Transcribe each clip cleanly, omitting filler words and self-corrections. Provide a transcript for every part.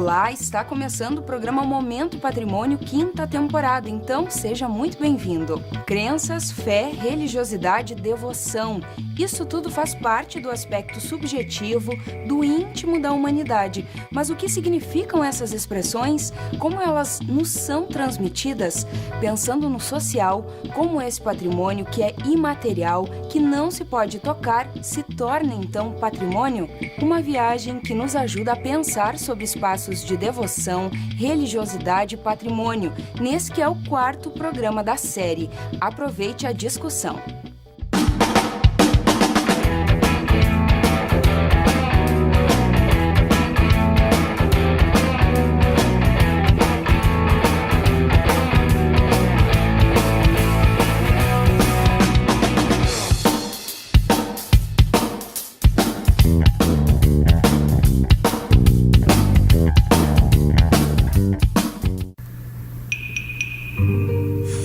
Olá, está começando o programa Momento Patrimônio, 5ª temporada, então seja muito bem-vindo. Crenças, fé, religiosidade, devoção, isso tudo faz parte do aspecto subjetivo, do íntimo da humanidade. Mas o que significam essas expressões? Como elas nos são transmitidas? Pensando no social, como esse patrimônio que é imaterial, que não se pode tocar, se torna então patrimônio? Uma viagem que nos ajuda a pensar sobre espaços de devoção, religiosidade e patrimônio, nesse que é o 4º programa da série. Aproveite a discussão.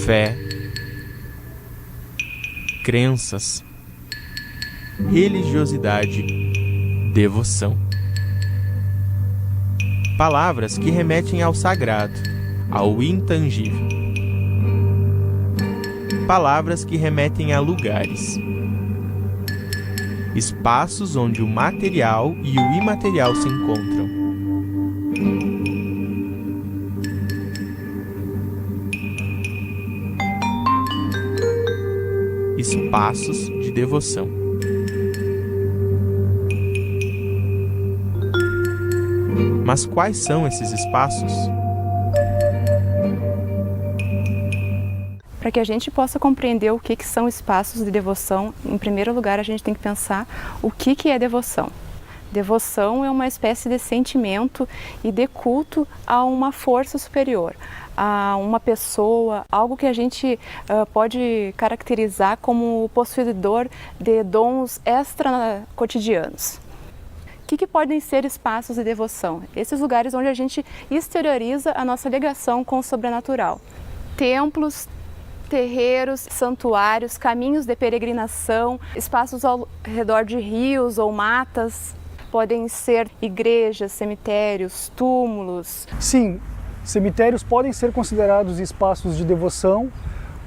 Fé, crenças, religiosidade, devoção. Palavras que remetem ao sagrado, ao intangível. Palavras que remetem a lugares. Espaços onde o material e o imaterial se encontram. Espaços de devoção. Mas quais são esses espaços? Para que a gente possa compreender o que são espaços de devoção, em primeiro lugar a gente tem que pensar o que é devoção. Devoção é uma espécie de sentimento e de culto a uma força superior, a uma pessoa, algo que a gente pode caracterizar como possuidor de dons extra-cotidianos. O que podem ser espaços de devoção? Esses lugares onde a gente exterioriza a nossa ligação com o sobrenatural. Templos, terreiros, santuários, caminhos de peregrinação, espaços ao redor de rios ou matas. Podem ser igrejas, cemitérios, túmulos. Sim, cemitérios podem ser considerados espaços de devoção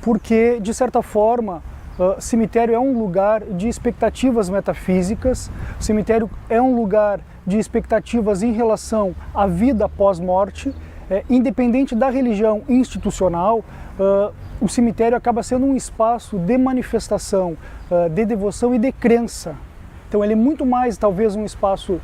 porque, de certa forma, cemitério é um lugar de expectativas metafísicas, o cemitério é um lugar de expectativas em relação à vida pós-morte, independente da religião institucional. O cemitério acaba sendo um espaço de manifestação, de devoção e de crença. Então ele é muito mais talvez um espaço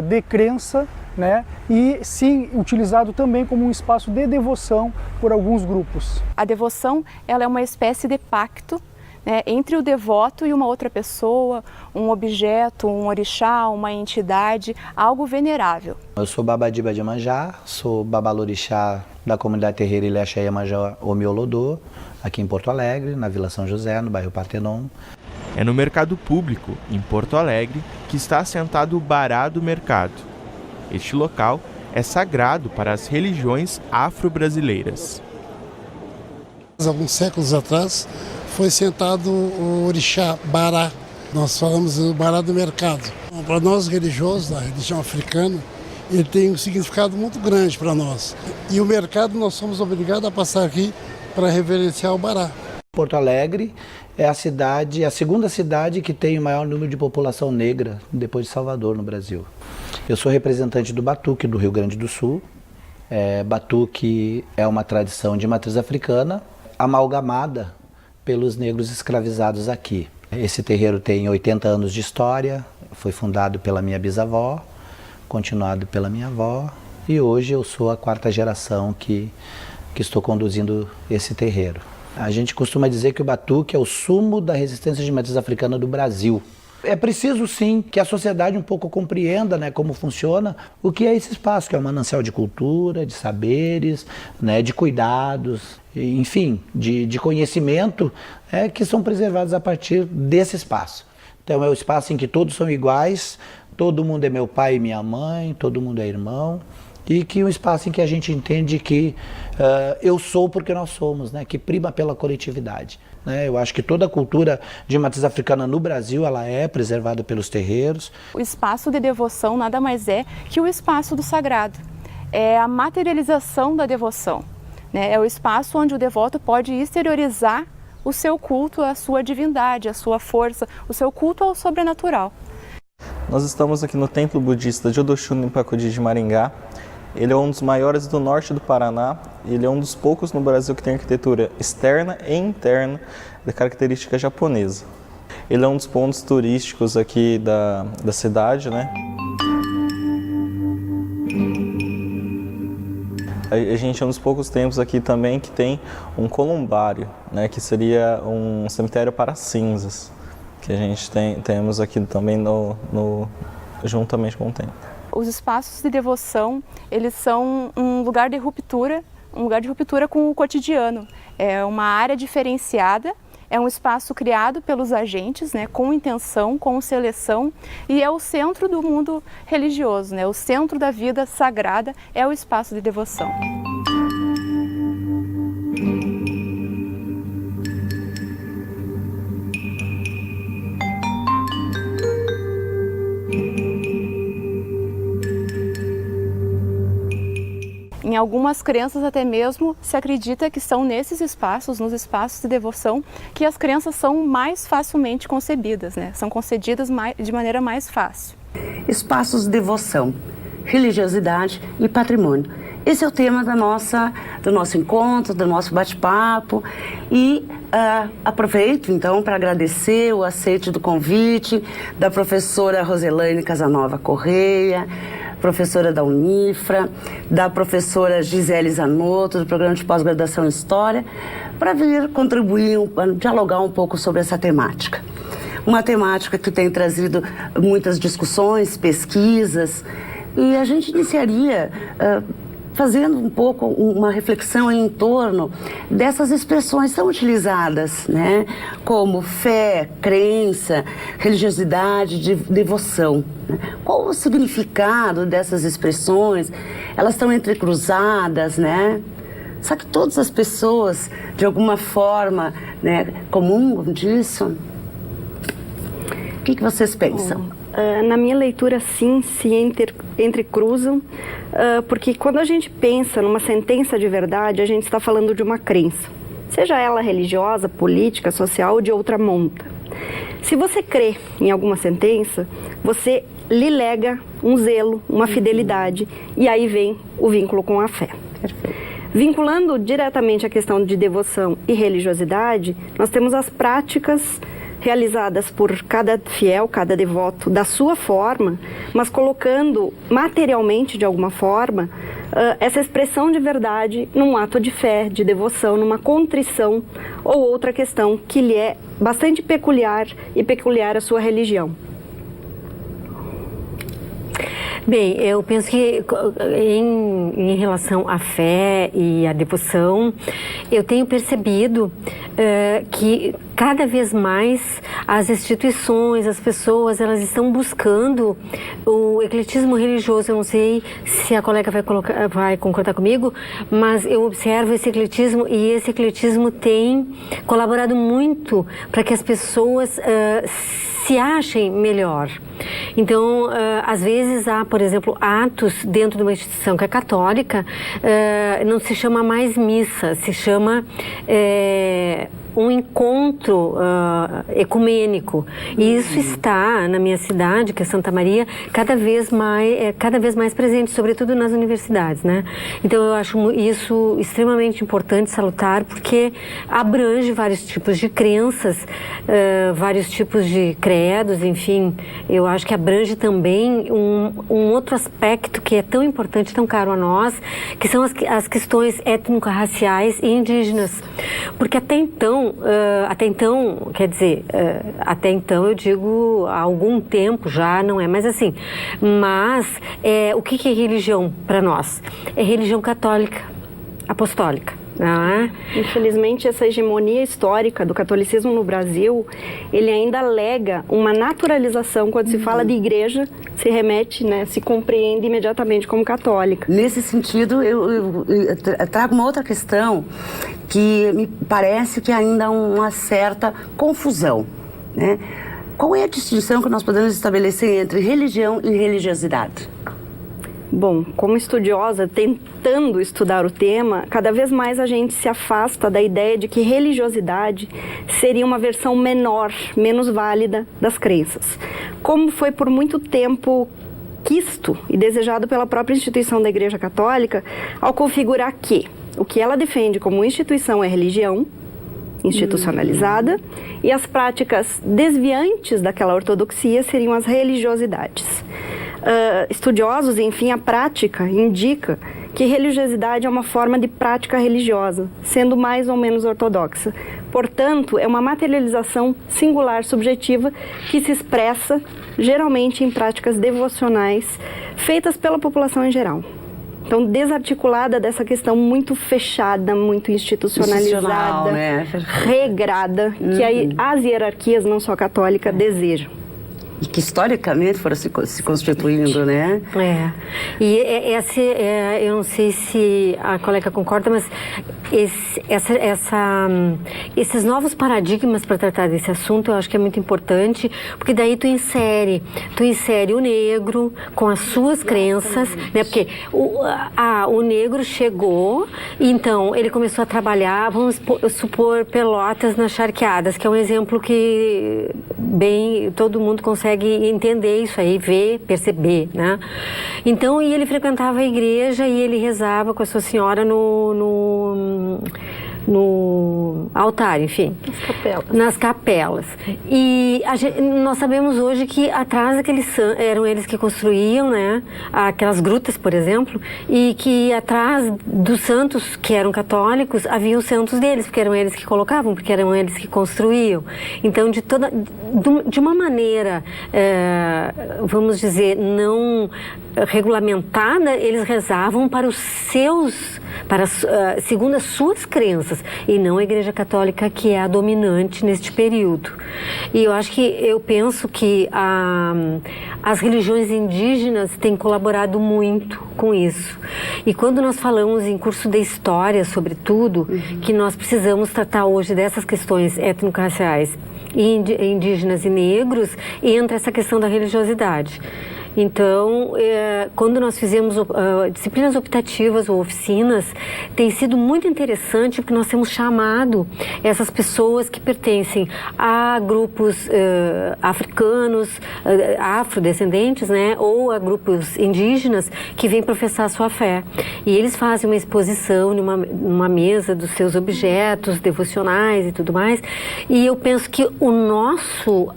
de crença, né? E sim utilizado também como um espaço de devoção por alguns grupos. A devoção ela é uma espécie de pacto, né, entre o devoto e uma outra pessoa, um objeto, um orixá, uma entidade, algo venerável. Eu sou Babadiba de Iemanjá, sou babalorixá da comunidade terreira Ilhéxa Iemanjá Omiolodô, aqui em Porto Alegre, na Vila São José, no bairro Partenon. É no Mercado Público, em Porto Alegre, que está assentado o Bará do Mercado. Este local é sagrado para as religiões afro-brasileiras. Alguns séculos atrás foi sentado o orixá Bará. Nós falamos do Bará do Mercado. Para nós religiosos, da religião africana, ele tem um significado muito grande para nós. E o mercado nós somos obrigados a passar aqui para reverenciar o Bará. Porto Alegre é a segunda cidade que tem o maior número de população negra depois de Salvador, no Brasil. Eu sou representante do Batuque, do Rio Grande do Sul. Batuque é uma tradição de matriz africana, amalgamada pelos negros escravizados aqui. Esse terreiro tem 80 anos de história, foi fundado pela minha bisavó, continuado pela minha avó, e hoje eu sou a 4ª geração que estou conduzindo esse terreiro. A gente costuma dizer que o batuque é o sumo da resistência de matriz africana do Brasil. É preciso sim que a sociedade um pouco compreenda, né, como funciona, o que é esse espaço, que é um manancial de cultura, de saberes, né, de cuidados, enfim, de conhecimento, que são preservados a partir desse espaço. Então é o espaço em que todos são iguais, todo mundo é meu pai e minha mãe, todo mundo é irmão. E que um espaço em que a gente entende que eu sou porque nós somos, né? Que prima pela coletividade. Né? Eu acho que toda a cultura de matriz africana no Brasil ela é preservada pelos terreiros. O espaço de devoção nada mais é que o espaço do sagrado. é a materialização da devoção, né? É o espaço onde o devoto pode exteriorizar o seu culto à sua divindade, à sua força, o seu culto ao sobrenatural. Nós estamos aqui no Templo Budista de Odoshun, em Pacudi de Maringá. Ele é um dos maiores do norte do Paraná. Ele é um dos poucos no Brasil que tem arquitetura externa e interna de característica japonesa. Ele é um dos pontos turísticos aqui da cidade, né? A gente é um dos poucos templos aqui também que tem um columbário, né? Que seria um cemitério para cinzas, que a gente temos aqui também juntamente com o templo. Os espaços de devoção, eles são um lugar de ruptura com o cotidiano. É uma área diferenciada, é um espaço criado pelos agentes, né, com intenção, com seleção, e é o centro do mundo religioso, né, o centro da vida sagrada é o espaço de devoção. Em algumas crenças até mesmo se acredita que são nesses espaços, nos espaços de devoção, que as crenças são mais facilmente concebidas, né? São concedidas de maneira mais fácil. Espaços de devoção, religiosidade e patrimônio. Esse é o tema do nosso encontro, do nosso bate-papo e aproveito então para agradecer o aceite do convite da professora Roselaine Casanova Correia, professora da Unifra, da professora Gisele Zanotto, do programa de pós-graduação em História, para vir contribuir, dialogar um pouco sobre essa temática. Uma temática que tem trazido muitas discussões, pesquisas, e a gente iniciaria fazendo um pouco uma reflexão em torno dessas expressões tão utilizadas, né? Como fé, crença, religiosidade, devoção. Né? Qual o significado dessas expressões? Elas estão entrecruzadas, né? Será que todas as pessoas, de alguma forma, né, comungam disso? O que vocês pensam? Na minha leitura, sim, se entrecruzam, porque quando a gente pensa numa sentença de verdade, a gente está falando de uma crença, seja ela religiosa, política, social ou de outra monta. Se você crê em alguma sentença, você lhe lega um zelo, uma fidelidade, e aí vem o vínculo com a fé. Perfeito. Vinculando diretamente a questão de devoção e religiosidade, nós temos as práticas realizadas por cada fiel, cada devoto, da sua forma, mas colocando materialmente, de alguma forma, essa expressão de verdade num ato de fé, de devoção, numa contrição ou outra questão que lhe é bastante peculiar e peculiar à sua religião. Bem, eu penso que em relação à fé e à devoção, eu tenho percebido que cada vez mais as instituições, as pessoas, elas estão buscando o ecletismo religioso. Eu não sei se a colega vai concordar comigo, mas eu observo esse ecletismo e esse ecletismo tem colaborado muito para que as pessoas se achem melhor. Então, às vezes há, por exemplo, atos dentro de uma instituição que é católica, não se chama mais missa, se chama um encontro ecumênico. E isso está na minha cidade, que é Santa Maria, cada vez mais presente, sobretudo nas universidades, né? Então eu acho isso extremamente importante, salutar, porque abrange vários tipos de crenças, vários tipos de credos, enfim, eu acho que abrange também um outro aspecto que é tão importante, tão caro a nós, que são as questões étnico-raciais e indígenas. Porque até então, quer dizer, até então eu digo há algum tempo já, não é mais assim, mas o que é religião para nós? É religião católica, apostólica. Infelizmente, essa hegemonia histórica do catolicismo no Brasil, ele ainda alega uma naturalização. Quando se fala de igreja, se remete, né, se compreende imediatamente como católica. Nesse sentido, eu trago uma outra questão que me parece que ainda há uma certa confusão, né? Qual é a distinção que nós podemos estabelecer entre religião e religiosidade? Bom, como estudiosa, tentando estudar o tema, cada vez mais a gente se afasta da ideia de que religiosidade seria uma versão menor, menos válida das crenças. Como foi por muito tempo quisto e desejado pela própria instituição da Igreja Católica, ao configurar que o que ela defende como instituição é religião, institucionalizada, e as práticas desviantes daquela ortodoxia seriam as religiosidades. Estudiosos, enfim, a prática indica que religiosidade é uma forma de prática religiosa, sendo mais ou menos ortodoxa. Portanto, é uma materialização singular, subjetiva, que se expressa geralmente em práticas devocionais feitas pela população em geral. Então, desarticulada dessa questão muito fechada, muito institucionalizada, né? Regrada, que as hierarquias, não só católicas, desejam. E que historicamente foram se constituindo, né? E eu não sei se a colega concorda, mas esses novos paradigmas para tratar desse assunto eu acho que é muito importante, porque daí tu insere o negro com as suas crenças, né? Porque o negro chegou, então ele começou a trabalhar, vamos supor, Pelotas nas charqueadas, que é um exemplo que bem todo mundo consegue entender isso aí, ver, perceber, né? Então, e ele frequentava a igreja e ele rezava com a sua senhora no altar, enfim. Nas capelas. E nós sabemos hoje que atrás daqueles eram eles que construíam, né? Aquelas grutas, por exemplo, e que atrás dos santos que eram católicos, havia os santos deles, porque eram eles que colocavam, porque eram eles que construíam. Então, de uma maneira, vamos dizer, não regulamentada, eles rezavam para os seus, segundo as suas crenças, e não a Igreja Católica, que é a dominante neste período. E eu penso que as religiões indígenas têm colaborado muito com isso. E quando nós falamos em curso de história, sobretudo, que nós precisamos tratar hoje dessas questões étnico-raciais, indígenas e negros, entra essa questão da religiosidade. Então, quando nós fizemos disciplinas optativas ou oficinas, tem sido muito interessante porque nós temos chamado essas pessoas que pertencem a grupos africanos, afrodescendentes, né, ou a grupos indígenas que vêm professar a sua fé. E eles fazem uma exposição numa mesa dos seus objetos devocionais e tudo mais. E eu penso que o nosso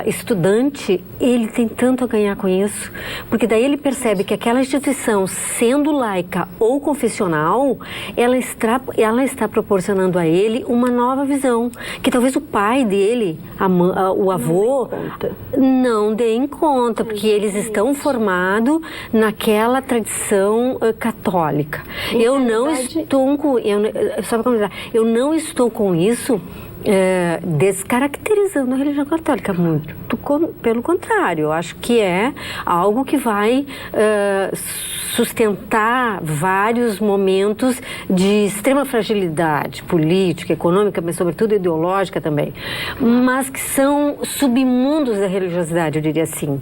estudante, ele tem tanto a ganhar com isso, porque daí ele percebe que aquela instituição, sendo laica ou confessional, ela está proporcionando a ele uma nova visão, que talvez o pai dele, o avô, não dê em conta, porque eles estão formados naquela tradição católica. Eu não estou com isso descaracterizando a religião católica, muito pelo contrário, eu acho que é algo que vai sustentar vários momentos de extrema fragilidade política, econômica, mas sobretudo ideológica também, mas que são submundos da religiosidade, eu diria assim,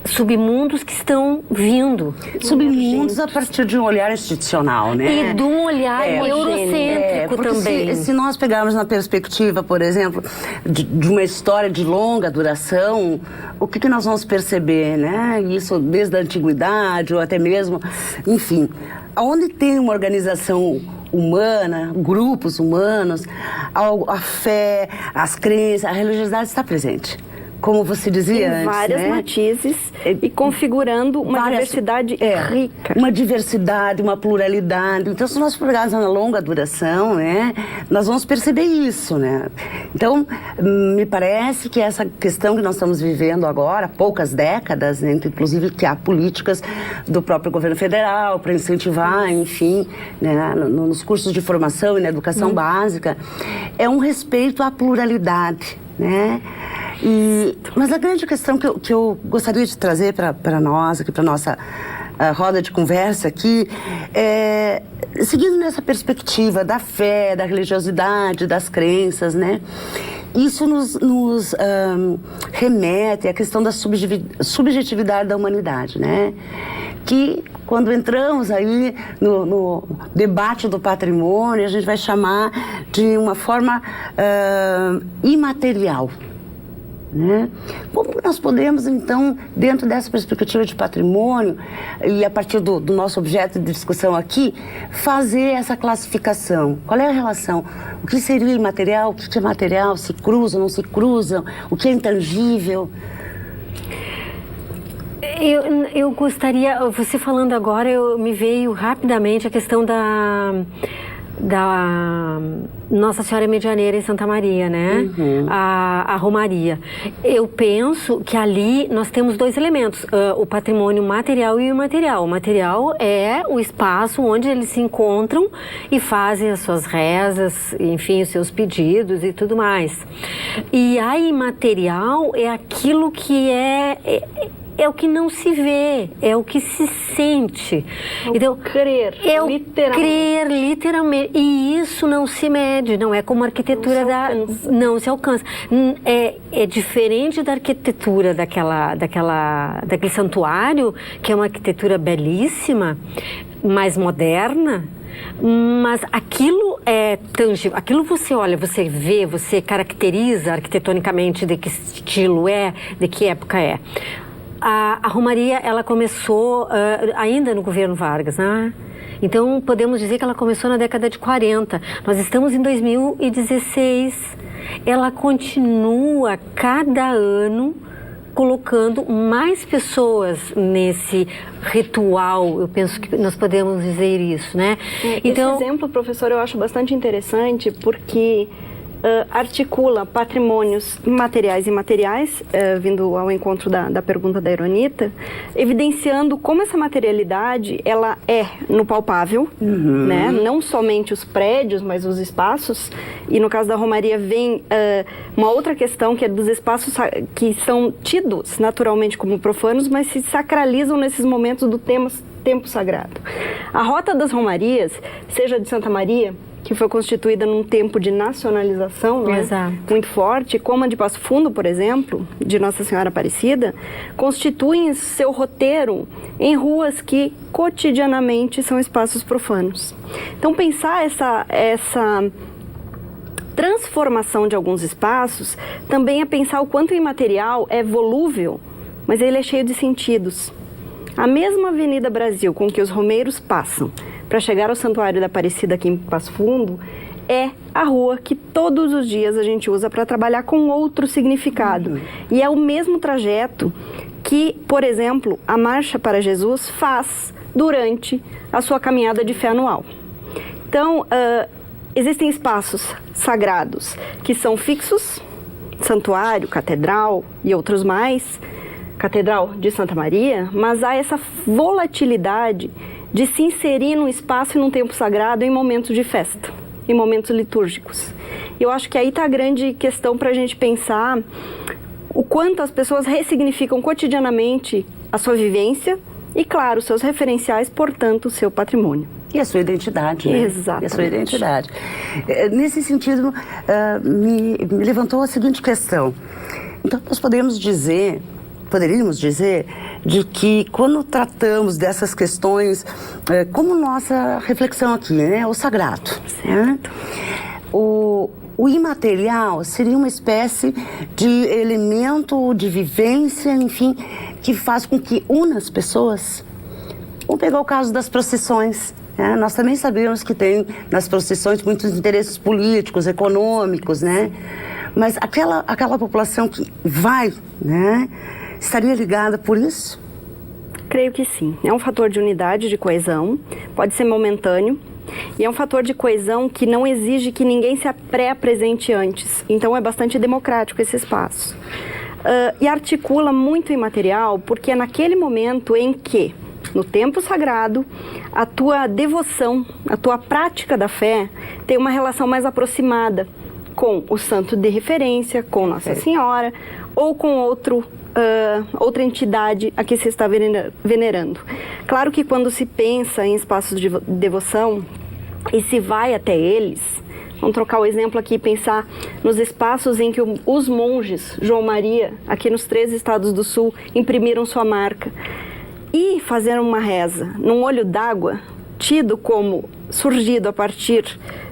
submundos que estão vindo. Submundos a partir de um olhar institucional, né? E de um olhar eurocêntrico também. Se nós pegarmos na perspectiva, por exemplo, de uma história de longa duração, o que nós vamos perceber, né? Isso desde a antiguidade ou até mesmo, enfim, onde tem uma organização humana, grupos humanos, a fé, as crenças, a religiosidade está presente. Como você dizia antes, várias matizes e configurando uma diversidade rica. Uma diversidade, uma pluralidade. Então, se nós pegarmos na longa duração, né, nós vamos perceber isso, né? Então, me parece que essa questão que nós estamos vivendo agora, poucas décadas, né, inclusive que há políticas do próprio governo federal para incentivar, enfim, né, nos cursos de formação e na educação básica, é um respeito à pluralidade, né? Mas a grande questão que eu gostaria de trazer para nós, aqui para a nossa roda de conversa aqui, seguindo nessa perspectiva da fé, da religiosidade, das crenças, né? Isso nos remete à questão da subjetividade da humanidade, né? Que quando entramos aí no debate do patrimônio, a gente vai chamar de uma forma imaterial. Né? Como nós podemos, então, dentro dessa perspectiva de patrimônio, e a partir do nosso objeto de discussão aqui, fazer essa classificação? Qual é a relação? O que seria imaterial? O que é material? Se cruzam, não se cruzam? O que é intangível? Eu gostaria, você falando agora, me veio rapidamente a questão da Nossa Senhora Medianeira em Santa Maria, né? A Romaria. Eu penso que ali nós temos dois elementos, o patrimônio material e o imaterial. O material é o espaço onde eles se encontram e fazem as suas rezas, enfim, os seus pedidos e tudo mais. E a imaterial é aquilo que é o que não se vê, é o que se sente. Então, crer, crer literalmente. E isso não se mede, não é como a arquitetura não se alcança. É diferente da arquitetura daquele santuário, que é uma arquitetura belíssima, mais moderna. Mas aquilo é tangível, aquilo você olha, você vê, você caracteriza arquitetonicamente de que estilo é, de que época é. A Romaria, ela começou ainda no governo Vargas, né? Então, podemos dizer que ela começou na década de 40. Nós estamos em 2016. Ela continua, cada ano, colocando mais pessoas nesse ritual. Eu penso que nós podemos dizer isso, né? Então, esse exemplo, professor, eu acho bastante interessante, porque articula patrimônios materiais e imateriais, vindo ao encontro da pergunta da Ironita, evidenciando como essa materialidade ela é no palpável, né? Não somente os prédios, mas os espaços. E no caso da Romaria vem uma outra questão, que é dos espaços que são tidos naturalmente como profanos, mas se sacralizam nesses momentos do tempo sagrado. A Rota das Romarias, seja de Santa Maria, que foi constituída num tempo de nacionalização, não é? Muito forte, como a de Passo Fundo, por exemplo, de Nossa Senhora Aparecida, constituem seu roteiro em ruas que cotidianamente são espaços profanos. Então, pensar essa transformação de alguns espaços também é pensar o quanto o imaterial é volúvel, mas ele é cheio de sentidos. A mesma Avenida Brasil com que os romeiros passam para chegar ao Santuário da Aparecida aqui em Passo Fundo é a rua que todos os dias a gente usa para trabalhar com outro significado. E é o mesmo trajeto que, por exemplo, a Marcha para Jesus faz durante a sua caminhada de fé anual. Então, existem espaços sagrados que são fixos, santuário, catedral e outros mais, Catedral de Santa Maria, mas há essa volatilidade de se inserir num espaço e num tempo sagrado em momentos de festa, em momentos litúrgicos. Eu acho que aí está a grande questão para a gente pensar o quanto as pessoas ressignificam cotidianamente a sua vivência e, claro, seus referenciais, portanto, o seu patrimônio. E a sua identidade, né? Exatamente. E a sua identidade. Nesse sentido, me levantou a seguinte questão. Então, nós poderíamos dizer de que quando tratamos dessas questões, como nossa reflexão aqui, né, o sagrado, né? O imaterial seria uma espécie de elemento de vivência, enfim, que faz com que una as pessoas. Vamos pegar o caso das procissões. Nós também sabemos que tem nas procissões muitos interesses políticos, econômicos, né? Mas aquela população que vai, né, estaria ligada por isso? Creio que sim. É um fator de unidade, de coesão, pode ser momentâneo, e é um fator de coesão que não exige que ninguém se pré-apresente antes. Então é bastante democrático esse espaço. E articula muito o imaterial, porque é naquele momento em que, no tempo sagrado, a tua devoção, a tua prática da fé tem uma relação mais aproximada com o santo de referência, com Nossa Senhora, ou com outra entidade a que se está venerando. Claro que quando se pensa em espaços de devoção e se vai até eles, vamos trocar o exemplo aqui e pensar nos espaços em que os monges, João Maria, aqui nos 3 estados do Sul, imprimiram sua marca. ir fazer uma reza num olho d'água, tido como surgido a partir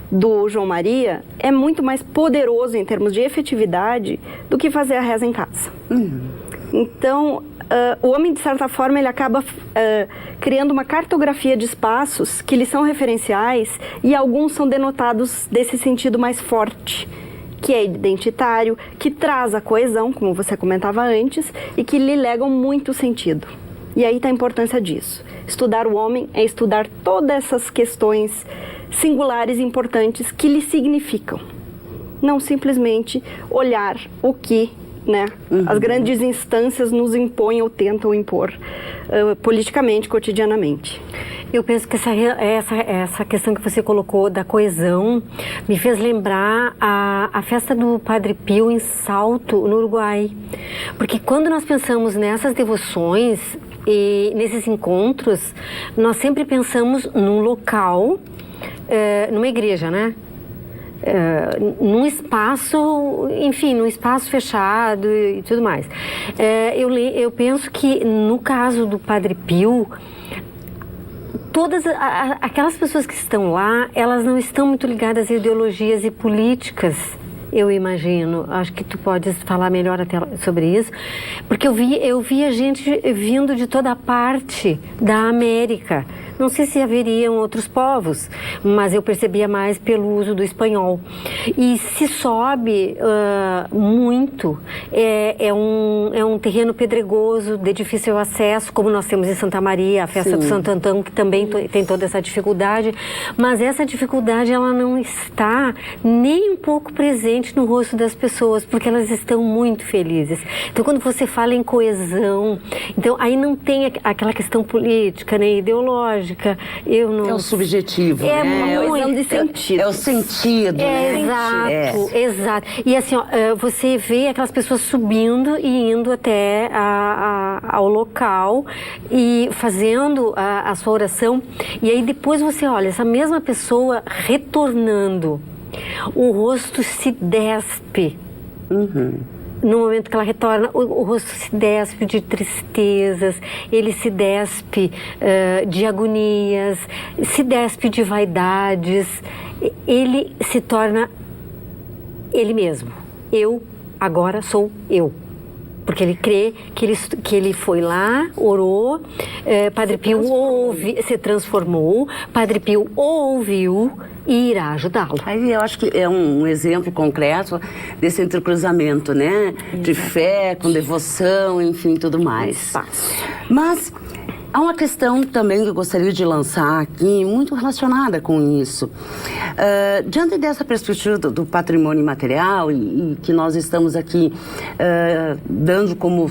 do João Maria, é muito mais poderoso em termos de efetividade do que fazer a reza em casa. Então, o homem, de certa forma, ele acaba criando uma cartografia de espaços que lhe são referenciais, e alguns são denotados desse sentido mais forte, que é identitário, que traz a coesão, como você comentava antes, e que lhe legam muito sentido. E aí está a importância disso. Estudar o homem é estudar todas essas questões singulares e importantes que lhe significam. Não simplesmente olhar o que, né, as grandes instâncias nos impõem ou tentam impor politicamente, cotidianamente. Eu penso que essa questão que você colocou da coesão me fez lembrar a festa do Padre Pio em Salto, no Uruguai. Porque quando nós pensamos nessas devoções e nesses encontros, nós sempre pensamos num local, numa igreja, né? Num espaço, enfim, num espaço fechado e tudo mais. Eu penso que no caso do Padre Pio, todas aquelas pessoas que estão lá, elas não estão muito ligadas a ideologias e políticas, eu imagino. Acho que tu podes falar melhor até sobre isso, porque eu via gente vindo de toda parte da América. Não sei se haveriam outros povos, mas eu percebia mais pelo uso do espanhol. E se sobe muito, é um terreno pedregoso, de difícil acesso, como nós temos em Santa Maria, a festa do Santo Antão, que também tem toda essa dificuldade. Mas essa dificuldade, ela não está nem um pouco presente no rosto das pessoas, porque elas estão muito felizes. Então, quando você fala em coesão, então aí não tem aquela questão política, nem ideológica. Eu não... É o subjetivo, é né? Muito de sentido. É o sentido, né? Exato. E assim, ó, você vê aquelas pessoas subindo e indo até ao local e fazendo a sua oração. E aí depois você olha, essa mesma pessoa retornando, o rosto se despe. No momento que ela retorna, o rosto se despe de tristezas, ele se despe de agonias, se despe de vaidades, ele se torna ele mesmo. Eu agora sou eu. Porque ele crê que ele foi lá, orou, Padre Pio se transformou, Padre Pio ouviu e irá ajudá-lo. Aí eu acho que é um exemplo concreto desse entrecruzamento, né? De fé, com devoção, enfim, tudo mais. Mas há uma questão também que eu gostaria de lançar aqui, muito relacionada com isso. Diante dessa perspectiva do patrimônio imaterial e que nós estamos aqui dando como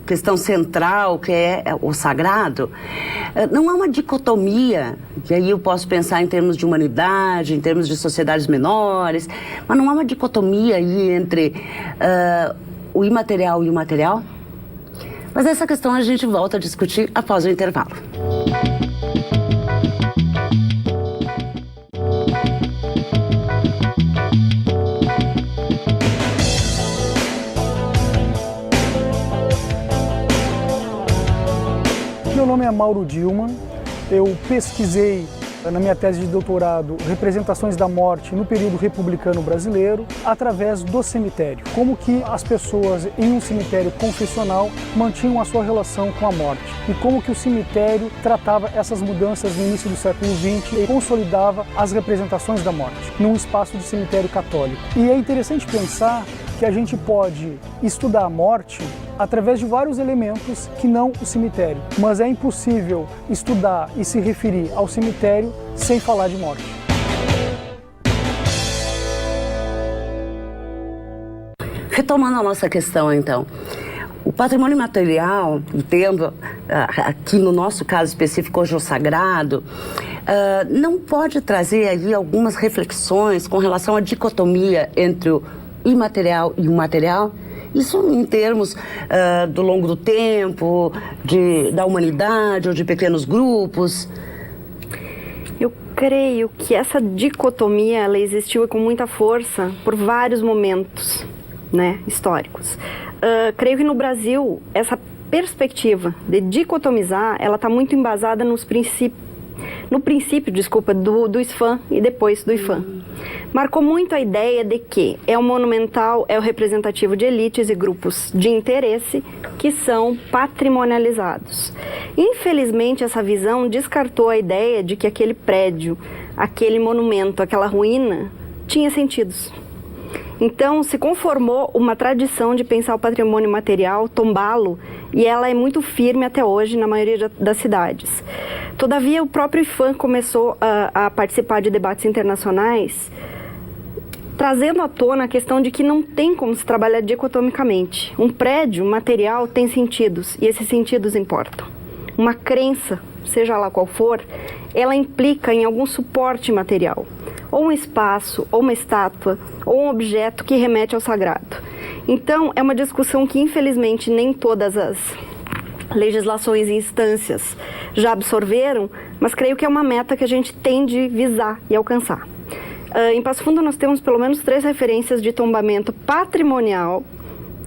questão central, que é o sagrado, não há uma dicotomia, que aí eu posso pensar em termos de humanidade, em termos de sociedades menores, mas não há uma dicotomia aí entre o imaterial e o material? Mas essa questão a gente volta a discutir após o intervalo. Meu nome é Mauro Dilman, eu pesquisei na minha tese de doutorado representações da morte no período republicano brasileiro através do cemitério. Como que as pessoas em um cemitério confessional mantinham a sua relação com a morte e como que o cemitério tratava essas mudanças no início do século XX e consolidava as representações da morte num espaço de cemitério católico. E é interessante pensar que a gente pode estudar a morte através de vários elementos que não o cemitério. Mas é impossível estudar e se referir ao cemitério sem falar de morte. Retomando a nossa questão, então. O patrimônio material, entendo, aqui no nosso caso específico, hoje o sagrado, não pode trazer aí algumas reflexões com relação à dicotomia entre o imaterial e o material? Isso em termos do longo do tempo, da humanidade ou de pequenos grupos? Eu creio que essa dicotomia ela existiu com muita força por vários momentos, né, históricos. Creio que no Brasil essa perspectiva de dicotomizar, ela está muito embasada no princípio do SFAM e depois do IFAM. Marcou muito a ideia de que o monumental é o representativo de elites e grupos de interesse que são patrimonializados. Infelizmente, essa visão descartou a ideia de que aquele prédio, aquele monumento, aquela ruína tinha sentidos. Então, se conformou uma tradição de pensar o patrimônio material, tombá-lo, e ela é muito firme até hoje na maioria das cidades. Todavia, o próprio IFAM começou a participar de debates internacionais, trazendo à tona a questão de que não tem como se trabalhar dicotomicamente. Um prédio, um material, tem sentidos, e esses sentidos importam. Uma crença, seja lá qual for, ela implica em algum suporte material, ou um espaço, ou uma estátua, ou um objeto que remete ao sagrado. Então, é uma discussão que, infelizmente, nem todas as legislações e instâncias já absorveram, mas creio que é uma meta que a gente tem de visar e alcançar. Em Passo Fundo, nós temos pelo menos 3 referências de tombamento patrimonial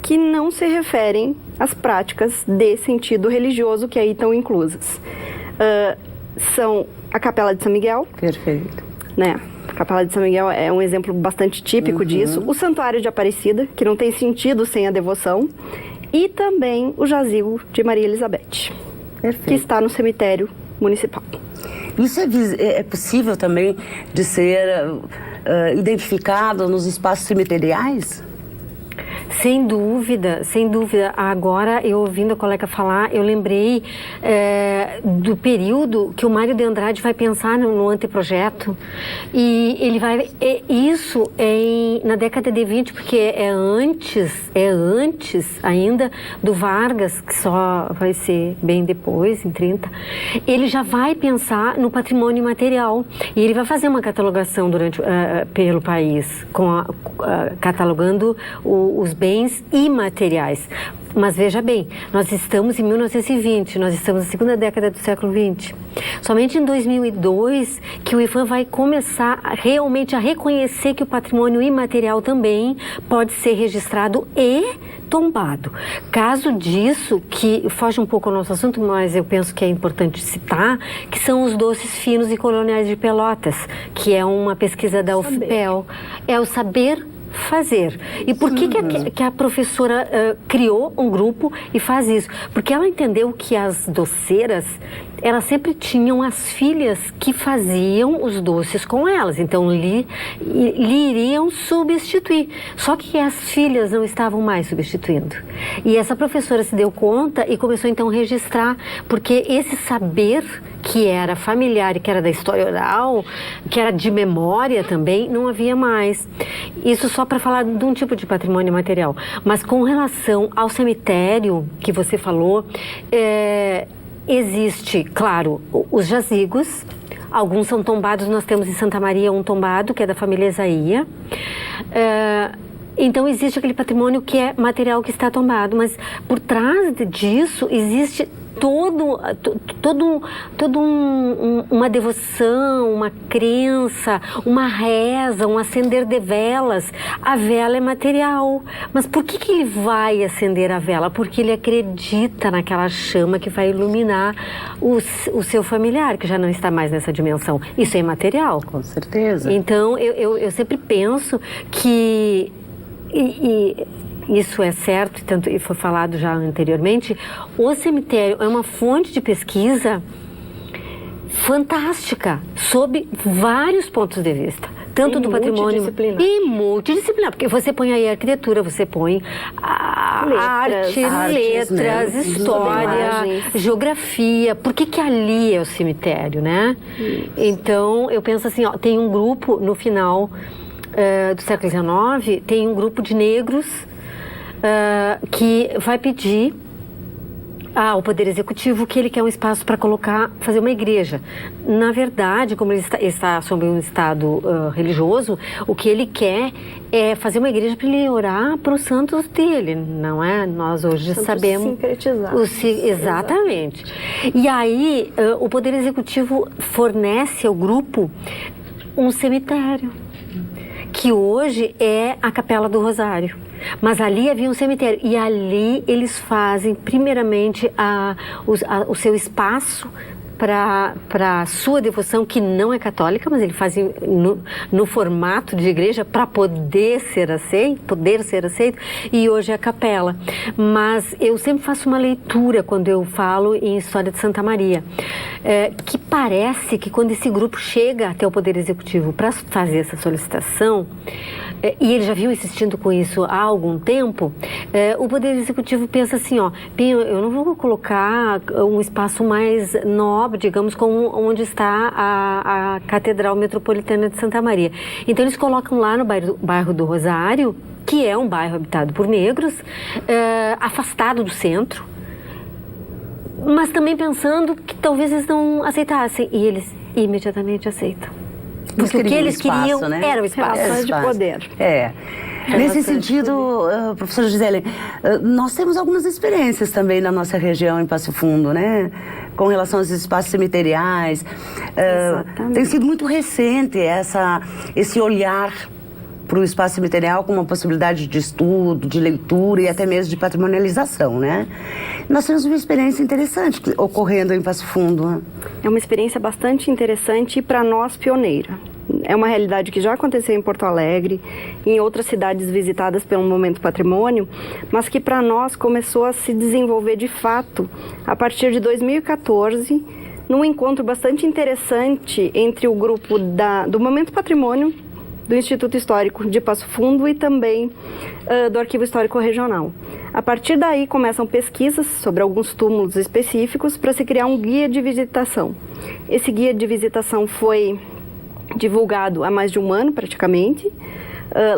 que não se referem às práticas de sentido religioso que aí estão inclusas. São a Capela de São Miguel. Perfeito. Né? A Capela de São Miguel é um exemplo bastante típico disso. O Santuário de Aparecida, que não tem sentido sem a devoção. E também o Jazigo de Maria Elizabeth, que está no cemitério municipal. Isso é possível também de ser identificado nos espaços cemiteriais? Sem dúvida, sem dúvida. Agora, eu ouvindo a colega falar, eu lembrei do período que o Mário de Andrade vai pensar no anteprojeto. E ele vai... isso na década de 20, porque é antes ainda do Vargas, que só vai ser bem depois, em 30. Ele já vai pensar no patrimônio material. E ele vai fazer uma catalogação pelo país, catalogando os bens imateriais. Mas veja bem, nós estamos em 1920, nós estamos na segunda década do século XX. Somente em 2002 que o IFAM vai começar realmente a reconhecer que o patrimônio imaterial também pode ser registrado e tombado. Caso disso, que foge um pouco ao nosso assunto, mas eu penso que é importante citar, que são os doces finos e coloniais de Pelotas, que é uma pesquisa da UFPEL. É o saber fazer. E por que a professora criou um grupo e faz isso? Porque ela entendeu que as doceiras, elas sempre tinham as filhas que faziam os doces com elas, então lhe iriam substituir. Só que as filhas não estavam mais substituindo. E essa professora se deu conta e começou então a registrar, porque esse saber que era familiar e que era da história oral, que era de memória também, não havia mais. Isso só para falar de um tipo de patrimônio material. Mas com relação ao cemitério que você falou, existe, claro, os jazigos. Alguns são tombados, nós temos em Santa Maria um tombado, que é da família Esaía. Então existe aquele patrimônio que é material que está tombado, mas por trás disso existe uma devoção, uma crença, uma reza, um acender de velas. A vela é material. Mas por que ele vai acender a vela? Porque ele acredita naquela chama que vai iluminar o seu familiar, que já não está mais nessa dimensão. Isso é imaterial. Com certeza. Então, eu sempre penso que... Isso é certo, tanto e foi falado já anteriormente, o cemitério é uma fonte de pesquisa fantástica, sob vários pontos de vista. Tanto do patrimônio e multidisciplinar, porque você põe aí a arquitetura, você põe a letras, história, geografia. Por que ali é o cemitério, né? Isso. Então, eu penso assim, tem um grupo no final do século XIX, tem um grupo de negros que vai pedir ao Poder Executivo que ele quer um espaço para fazer uma igreja. Na verdade, como ele está sob um estado religioso, o que ele quer é fazer uma igreja para ele orar para os santos dele, não é? Nós hoje sabemos... Sincretizar. Exatamente. E aí, o Poder Executivo fornece ao grupo um cemitério, que hoje é a Capela do Rosário. Mas ali havia um cemitério e ali eles fazem primeiramente o seu espaço para a sua devoção, que não é católica, mas ele faz no formato de igreja para poder ser aceito, e hoje é a capela. Mas eu sempre faço uma leitura quando eu falo em História de Santa Maria, que parece que quando esse grupo chega até o Poder Executivo para fazer essa solicitação, e eles já vinham insistindo com isso há algum tempo, o Poder Executivo pensa assim, ó, eu não vou colocar um espaço mais nobre, digamos, como onde está a Catedral Metropolitana de Santa Maria. Então eles colocam lá no bairro do Rosário, que é um bairro habitado por negros, afastado do centro, mas também pensando que talvez eles não aceitassem, e eles imediatamente aceitam. Porque o que eles queriam, né, era o espaço de poder. Nesse sentido, professora Gisele, nós temos algumas experiências também na nossa região, em Passo Fundo, né? Com relação aos espaços cemiteriais. Tem sido muito recente esse olhar para o espaço cemiterial como uma possibilidade de estudo, de leitura e até mesmo de patrimonialização, né? Nós temos uma experiência interessante ocorrendo em Passo Fundo. Né? É uma experiência bastante interessante e para nós pioneira. É uma realidade que já aconteceu em Porto Alegre, em outras cidades visitadas pelo Momento Patrimônio, mas que para nós começou a se desenvolver de fato a partir de 2014, num encontro bastante interessante entre o grupo do Momento Patrimônio, do Instituto Histórico de Passo Fundo e também do Arquivo Histórico Regional. A partir daí começam pesquisas sobre alguns túmulos específicos para se criar um guia de visitação. Esse guia de visitação foi divulgado há mais de um ano praticamente,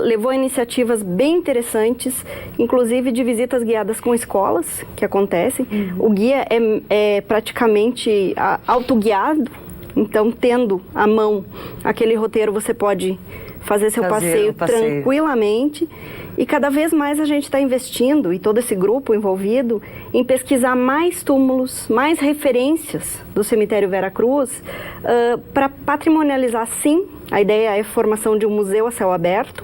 levou iniciativas bem interessantes, inclusive de visitas guiadas com escolas que acontecem. O guia é praticamente autoguiado, então tendo à mão aquele roteiro você pode fazer seu passeio tranquilamente, e cada vez mais a gente está investindo, e todo esse grupo envolvido, em pesquisar mais túmulos, mais referências do cemitério Vera Cruz, para patrimonializar, sim, a ideia é a formação de um museu a céu aberto,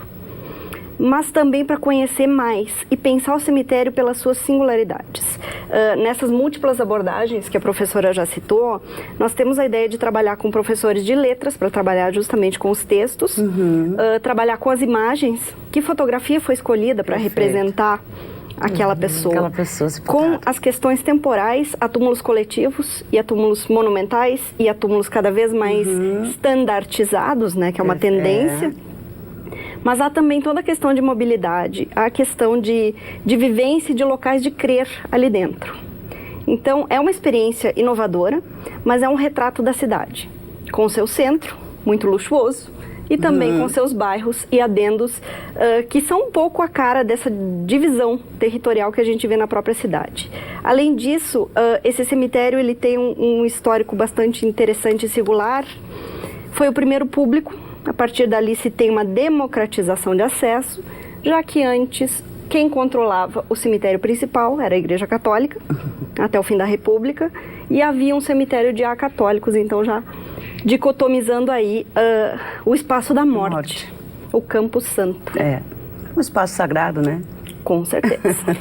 mas também para conhecer mais e pensar o cemitério pelas suas singularidades. Nessas múltiplas abordagens que a professora já citou, nós temos a ideia de trabalhar com professores de letras para trabalhar justamente com os textos, trabalhar com as imagens, que fotografia foi escolhida para representar aquela pessoa, com as questões temporais, a túmulos coletivos e a túmulos monumentais e a túmulos cada vez mais standardizados, né, que é uma tendência. Mas há também toda a questão de mobilidade, a questão de vivência e de locais de crer ali dentro. Então, é uma experiência inovadora, mas é um retrato da cidade, com o seu centro, muito luxuoso, e também com seus bairros e adendos, que são um pouco a cara dessa divisão territorial que a gente vê na própria cidade. Além disso, esse cemitério ele tem um histórico bastante interessante e singular. Foi o primeiro público. A partir dali se tem uma democratização de acesso, já que antes quem controlava o cemitério principal era a Igreja Católica, até o fim da República, e havia um cemitério de acatólicos, então já dicotomizando aí o espaço da morte, o Campo Santo. Um espaço sagrado, né? Com certeza.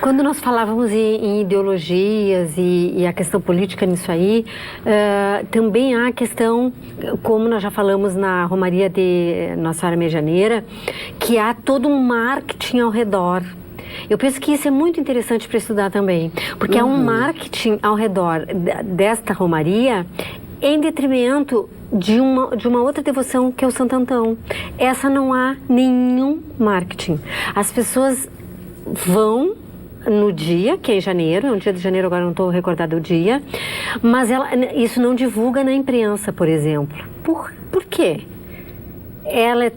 Quando nós falávamos em ideologias e a questão política nisso aí, também há a questão, como nós já falamos na Romaria de Nossa Senhora Medianeira, que há todo um marketing ao redor. Eu penso que isso é muito interessante para estudar também, porque há um marketing ao redor desta Romaria em detrimento de uma outra devoção que é o Santo Antão. Essa não há nenhum marketing. As pessoas vão no dia, que é em janeiro, é um dia de janeiro, agora não estou recordada o dia, mas isso não divulga na imprensa, por exemplo. Por quê? Ela é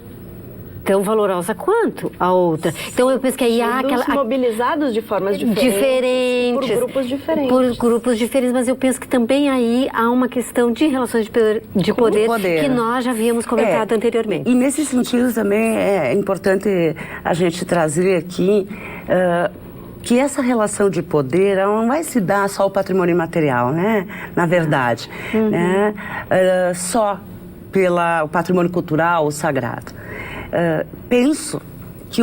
tão valorosa quanto a outra. Então eu penso que aí há mobilizados de formas diferentes. Por grupos diferentes. Por grupos diferentes, mas eu penso que também aí há uma questão de relações de poder que nós já havíamos comentado anteriormente. E nesse sentido também é importante a gente trazer aqui que essa relação de poder ela não vai se dar só ao patrimônio imaterial, né? Na verdade, né? Só pelo patrimônio cultural ou sagrado. Penso que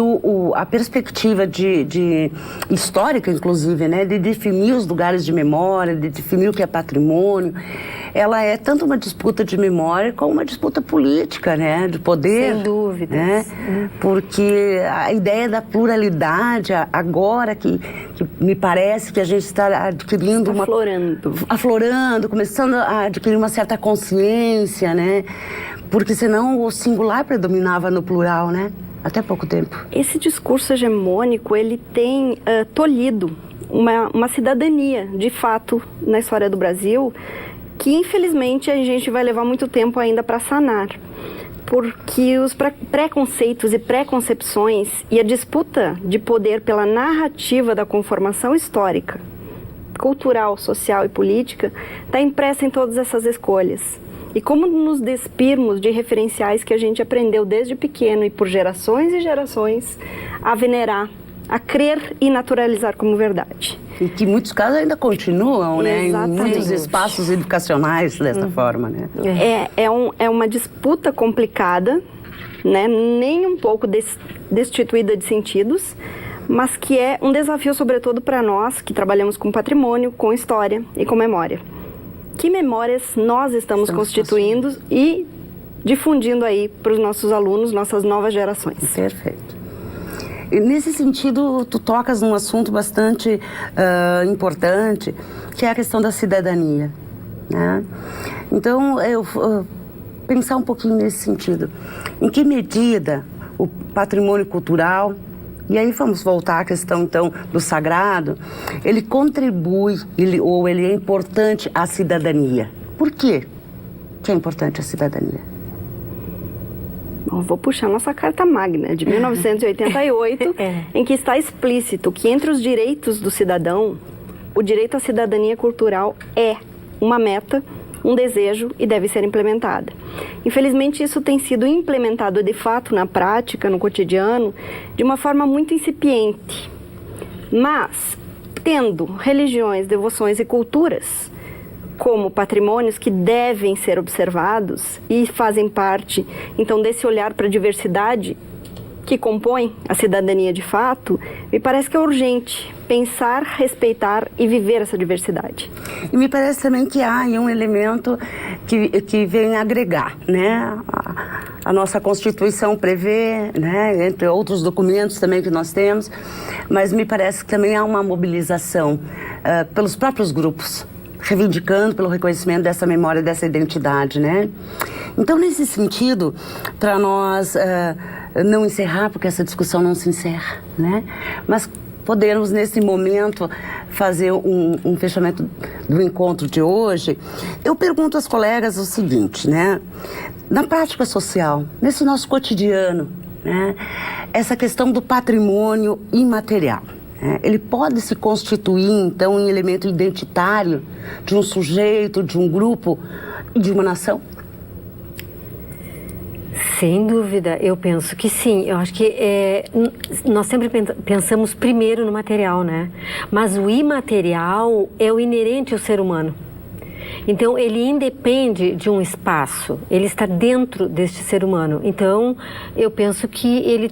a perspectiva de histórica, inclusive, né, de definir os lugares de memória, de definir o que é patrimônio, ela é tanto uma disputa de memória como uma disputa política, né, de poder. Sem dúvidas. Né? Porque a ideia da pluralidade, agora que me parece que a gente está adquirindo aflorando, começando a adquirir uma certa consciência, né? Porque senão o singular predominava no plural, né? Até pouco tempo. Esse discurso hegemônico, ele tem tolhido uma cidadania, de fato, na história do Brasil, que infelizmente a gente vai levar muito tempo ainda para sanar. Porque os preconceitos e preconcepções e a disputa de poder pela narrativa da conformação histórica, cultural, social e política está impressa em todas essas escolhas. E como nos despirmos de referenciais que a gente aprendeu desde pequeno e por gerações e gerações a venerar, a crer e naturalizar como verdade. E que em muitos casos ainda continuam, né? Exatamente. Em muitos espaços educacionais dessa forma, né? É uma disputa complicada, né? Nem um pouco destituída de sentidos, mas que é um desafio, sobretudo, para nós que trabalhamos com patrimônio, com história e com memória. Que memórias nós estamos constituindo e difundindo aí para os nossos alunos, nossas novas gerações. Perfeito. E nesse sentido, tu tocas num assunto bastante importante, que é a questão da cidadania, né? Então, eu pensar um pouquinho nesse sentido. Em que medida o patrimônio cultural, e aí vamos voltar à questão, então, do sagrado, ele contribui, ou ele é importante à cidadania. Por quê que é importante a cidadania? Bom, vou puxar nossa Carta Magna, de 1988, em que está explícito que entre os direitos do cidadão, o direito à cidadania cultural é uma meta, um desejo e deve ser implementada. Infelizmente, isso tem sido implementado de fato na prática, no cotidiano, de uma forma muito incipiente. Mas, tendo religiões, devoções e culturas como patrimônios que devem ser observados e fazem parte, então, desse olhar para a diversidade que compõe a cidadania de fato, me parece que é urgente pensar, respeitar e viver essa diversidade. E me parece também que há aí um elemento que vem agregar, né? A nossa Constituição prevê, né, entre outros documentos também que nós temos, mas me parece que também há uma mobilização pelos próprios grupos, reivindicando pelo reconhecimento dessa memória, dessa identidade, né? Então, nesse sentido, para nós não encerrar, porque essa discussão não se encerra, né? Mas podermos, nesse momento, fazer um fechamento do encontro de hoje, eu pergunto às colegas o seguinte, né? Na prática social, nesse nosso cotidiano, né? Essa questão do patrimônio imaterial, ele pode se constituir, então, em elemento identitário de um sujeito, de um grupo e de uma nação? Sem dúvida, eu penso que sim. Eu acho que nós sempre pensamos primeiro no material, né? Mas o imaterial é o inerente ao ser humano. Então, ele independe de um espaço, ele está dentro deste ser humano. Então, eu penso que ele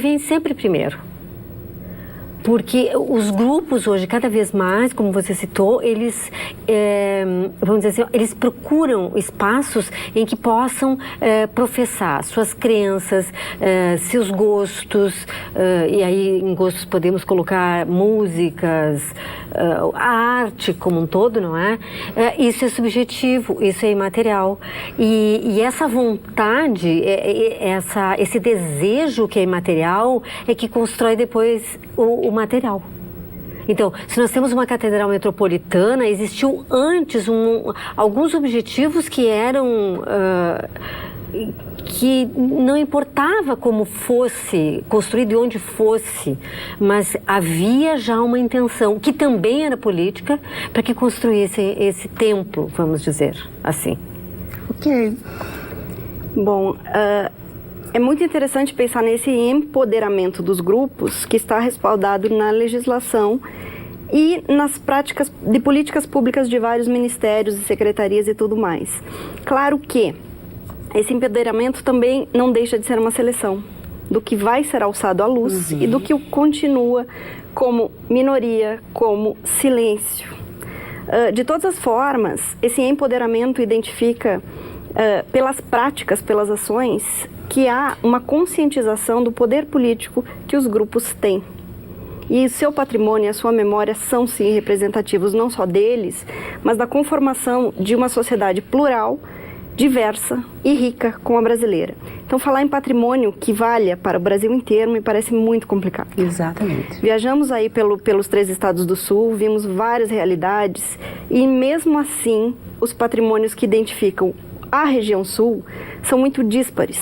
vem sempre primeiro. Porque os grupos hoje, cada vez mais, como você citou, eles, vamos dizer assim, eles procuram espaços em que possam professar suas crenças, seus gostos, e aí em gostos podemos colocar músicas, a arte como um todo, não é? Isso é subjetivo, isso é imaterial. E essa vontade, esse desejo que é imaterial, é que constrói depois o material. Então, se nós temos uma catedral metropolitana, existiu antes alguns objetivos que eram que não importava como fosse construído e onde fosse, mas havia já uma intenção, que também era política, para que construísse esse templo, vamos dizer assim. Ok. Bom, é muito interessante pensar nesse empoderamento dos grupos que está respaldado na legislação e nas práticas de políticas públicas de vários ministérios e secretarias e tudo mais. Claro que esse empoderamento também não deixa de ser uma seleção. do que vai ser alçado à luz e do que continua como minoria, como silêncio. De todas as formas, esse empoderamento identifica, pelas práticas, pelas ações, que há uma conscientização do poder político que os grupos têm. E seu patrimônio e a sua memória são, sim, representativos não só deles, mas da conformação de uma sociedade plural, diversa e rica como a brasileira. Então, falar em patrimônio que valha para o Brasil inteiro me parece muito complicado. Exatamente. Viajamos aí pelos 3 estados do Sul, vimos várias realidades e, mesmo assim, os patrimônios que identificam a região Sul são muito díspares.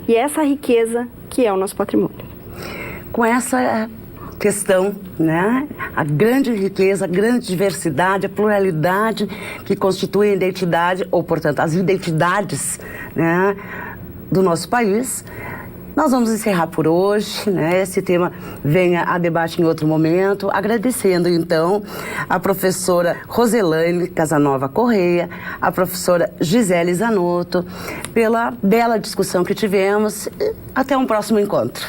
E essa riqueza que é o nosso patrimônio. Com essa questão, né? A grande riqueza, a grande diversidade, a pluralidade que constitui a identidade, ou, portanto, as identidades, né, do nosso país. Nós vamos encerrar por hoje, né? Esse tema venha a debate em outro momento, agradecendo então a professora Roselaine Casanova Correia, a professora Gisele Zanotto, pela bela discussão que tivemos. Até um próximo encontro.